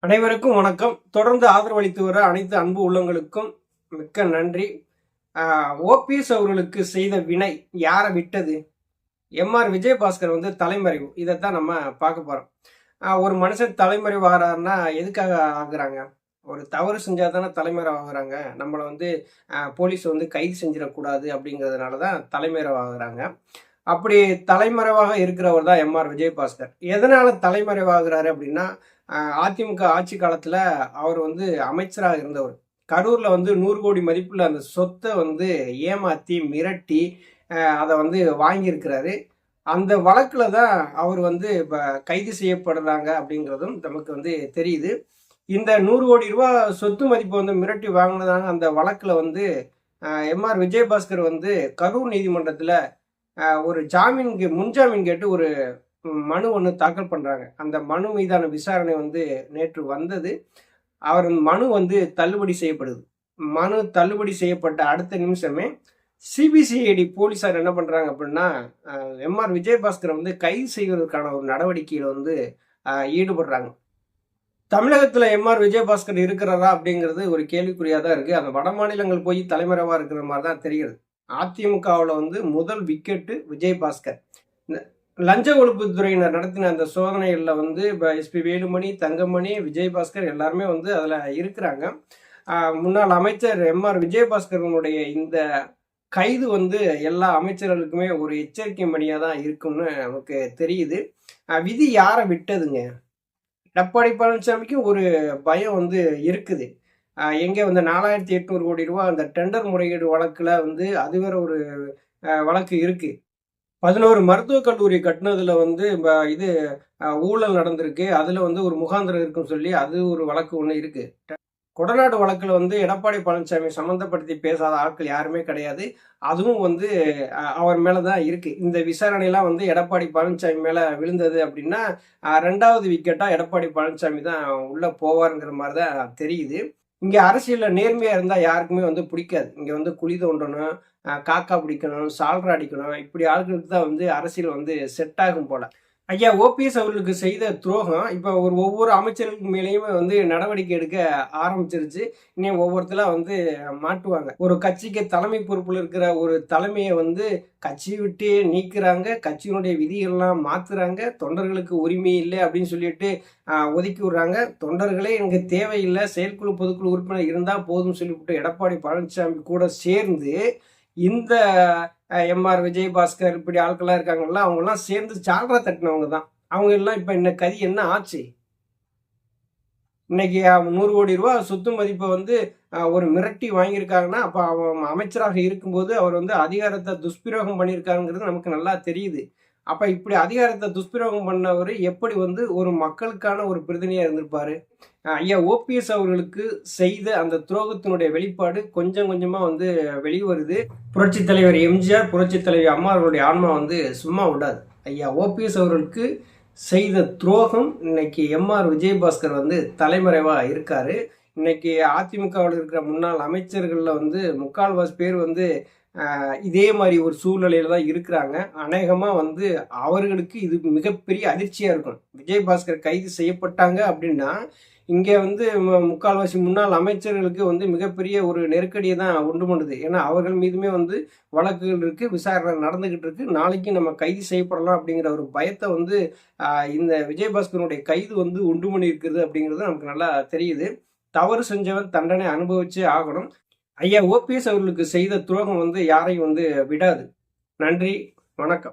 அனைவருக்கும் வணக்கம். தொடர்ந்து ஆதரவளித்து வர அனைத்து அன்பு உள்ளங்களுக்கும் மிக்க நன்றி. ஓபிஎஸ் அவர்களுக்கு செய்த வினை யாரை விட்டது? எம்ஆர் விஜயபாஸ்கர் தலைமறைவு. இதைத்தான் நம்ம பார்க்க போறோம். ஒரு மனுஷன் தலைமறைவு ஆகிறாருன்னா எதுக்காக ஆகுறாங்க? ஒரு தவறு செஞ்சா தானே தலைமறைவு ஆகுறாங்க. நம்மளை போலீஸ் கைது செஞ்சிடக்கூடாது அப்படிங்கிறதுனால தான் தலைமறைவு ஆகுறாங்க. அப்படி தலைமறைவாக இருக்கிறவர் தான் எம்ஆர் விஜயபாஸ்கர். எதனால தலைமறைவாகிறாரு அப்படின்னா, அதிமுக ஆட்சி காலத்துல அவர் அமைச்சராக இருந்தவர். கரூர்ல 100 கோடி மதிப்புள்ள அந்த சொத்தை ஏமாத்தி மிரட்டி அதை வாங்கியிருக்கிறாரு. அந்த வழக்குல தான் அவர் இப்ப கைது செய்யப்படுறாங்க அப்படிங்கிறதும் நமக்கு தெரியுது. இந்த 100 கோடி ரூபாய் சொத்து மதிப்பு மிரட்டி வாங்கினதாங்க அந்த வழக்குல எம்ஆர் விஜயபாஸ்கர் கரூர் நீதிமன்றத்துல ஒரு முன்ஜாமீன் கேட்டு ஒரு மனு ஒன்று தாக்கல் பண்ணுறாங்க. அந்த மனு மீதான விசாரணை நேற்று வந்தது. அவர் மனு தள்ளுபடி செய்யப்படுது. மனு தள்ளுபடி செய்யப்பட்ட அடுத்த நிமிஷமே சிபிசிஐடி போலீஸார் என்ன பண்ணுறாங்க அப்படின்னா, எம்ஆர் விஜயபாஸ்கரை கைது செய்வதற்கான ஒரு நடவடிக்கையில் ஈடுபடுறாங்க. தமிழகத்தில் எம்ஆர் விஜயபாஸ்கர் இருக்கிறாரா அப்படிங்கிறது ஒரு கேள்விக்குறியாக தான் இருக்குது. அந்த வட மாநிலங்கள் போய் தலைமறைவாக இருக்கிற மாதிரி தான் தெரிகிறது. அதிமுகவில் முதல் விக்கெட்டு விஜயபாஸ்கர். லஞ்ச ஒழிப்புத்துறையினர் நடத்தின அந்த சோதனைகளில் இப்போ எஸ்பி வேலுமணி, தங்கமணி, விஜயபாஸ்கர் எல்லாருமே அதில் இருக்கிறாங்க. முன்னாள் அமைச்சர் எம்ஆர் விஜயபாஸ்கரனுடைய இந்த கைது எல்லா அமைச்சர்களுக்குமே ஒரு எச்சரிக்கை மணியாக தான் இருக்கும்னு நமக்கு தெரியுது. விதி யாரை விட்டதுங்க? எடப்பாடி பழனிசாமிக்கும் ஒரு பயம் இருக்குது. எங்கே 4800 கோடி ரூபா அந்த டெண்டர் முறைகேடு வழக்கில் அது வேற ஒரு வழக்கு இருக்கு. 11 மருத்துவக் கல்லூரி கட்டினதுல இது ஊழல் நடந்திருக்கு. அதுல ஒரு முகாந்திரம் இருக்குன்னு சொல்லி அது ஒரு வழக்கு ஒன்று இருக்கு. கொடநாடு வழக்குல எடப்பாடி பழனிசாமி சம்மந்தப்படுத்தி பேசாத ஆட்கள் யாருமே கிடையாது. அதுவும் அவர் மேலதான் இருக்கு. இந்த விசாரணையெல்லாம் எடப்பாடி பழனிசாமி மேல விழுந்தது அப்படின்னா 2வது விக்கெட்டா எடப்பாடி பழனிசாமி தான் உள்ள போவாருங்கிற மாதிரி தான் தெரியுது. இங்க அரசியல்ல நேர்மையா இருந்தா யாருக்குமே பிடிக்காது. இங்க குழி தோண்டணும், காக்கா பிடிக்கணும், சால்ரா அடிக்கணும், இப்படி ஆட்களுக்கு தான் அரசியல் செட் ஆகும் போல. ஐயா ஓபிஎஸ் அவர்களுக்கு செய்த துரோகம் இப்போ ஒவ்வொரு அமைச்சர்களுக்கு மேலேயுமே நடவடிக்கை எடுக்க ஆரம்பிச்சிருச்சு. இன்னும் ஒவ்வொருத்தரா மாட்டுவாங்க. ஒரு கட்சிக்கு தலைமை பொறுப்புல இருக்கிற ஒரு தலைமையை கட்சி விட்டு நீக்குறாங்க, கட்சியினுடைய விதிகள்லாம் மாத்துறாங்க, தொண்டர்களுக்கு உரிமை இல்லை அப்படின்னு சொல்லிட்டு ஒதுக்கி விடுறாங்க. தொண்டர்களே எனக்கு தேவையில்லை, செயற்குழு பொதுக்குழு உறுப்பினர் இருந்தா போதும்னு சொல்லிவிட்டு எடப்பாடி பழனிசாமி கூட சேர்ந்து இந்த எம்ஆர் விஜயபாஸ்கர் இப்படி ஆட்கள்லாம் இருக்காங்கல்ல, அவங்கெல்லாம் சேர்ந்து சால்ரா தட்டினவங்க தான். அவங்க எல்லாம் இப்ப என்ன கதி என்ன ஆச்சு? இன்னைக்கு 100 கோடி ரூபா சொத்து மதிப்பை ஒரு மிரட்டி வாங்கியிருக்காங்கன்னா, அப்ப அவன் அமைச்சராக இருக்கும்போது அவர் அதிகாரத்தை துஷ்பிரயோகம் பண்ணியிருக்காங்கிறது நமக்கு நல்லா தெரியுது. அப்ப இப்படி அதிகாரத்தை துஷ்பிரயோகம் பண்ணவர் எப்படி ஒரு மக்களுக்கான ஒரு பிரதிநிதியா இருந்திருப்பாரு? ஐயா ஓபிஎஸ் அவர்களுக்கு செய்த அந்த துரோகத்தினுடைய வெளிப்பாடு கொஞ்சம் கொஞ்சமா வெளிவருது. புரட்சி தலைவர் எம்ஜிஆர், புரட்சி தலைவர் அம்மா அவர்களுடைய ஆன்மா சும்மா விடாது. ஐயா ஓபிஎஸ் அவர்களுக்கு செய்த துரோகம் இன்னைக்கு எம்ஆர் விஜயபாஸ்கர் தலைமறைவா இருக்காரு. இன்னைக்கு அதிமுகவில் இருக்கிற முன்னாள் அமைச்சர்கள்ல முக்கால்வாசி பேர் இதே மாதிரி ஒரு சூழ்நிலையில தான் இருக்கிறாங்க. அநேகமா அவர்களுக்கு இது மிகப்பெரிய அதிர்ச்சியா இருக்கும். விஜயபாஸ்கர் கைது செய்யப்பட்டாங்க அப்படின்னா இங்க முக்கால்வாசி முன்னாள் அமைச்சர்களுக்கு மிகப்பெரிய ஒரு நெருக்கடியை தான் உண்டு பண்ணுது. ஏன்னா அவர்கள் மீதுமே வழக்குகள் இருக்கு, விசாரணை நடந்துகிட்டு இருக்கு. நாளைக்கு நம்ம கைது செய்யப்படலாம் அப்படிங்கிற ஒரு பயத்தை இந்த விஜயபாஸ்கருடைய கைது உண்டு பண்ணி இருக்குது அப்படிங்கிறது நமக்கு நல்லா தெரியுது. தவறு செஞ்சவன் தண்டனை அனுபவிச்சே ஆகணும். ஐயா ஓபிஎஸ் அவர்களுக்கு செய்த துரோகம் யாரையும் விடாது. நன்றி, வணக்கம்.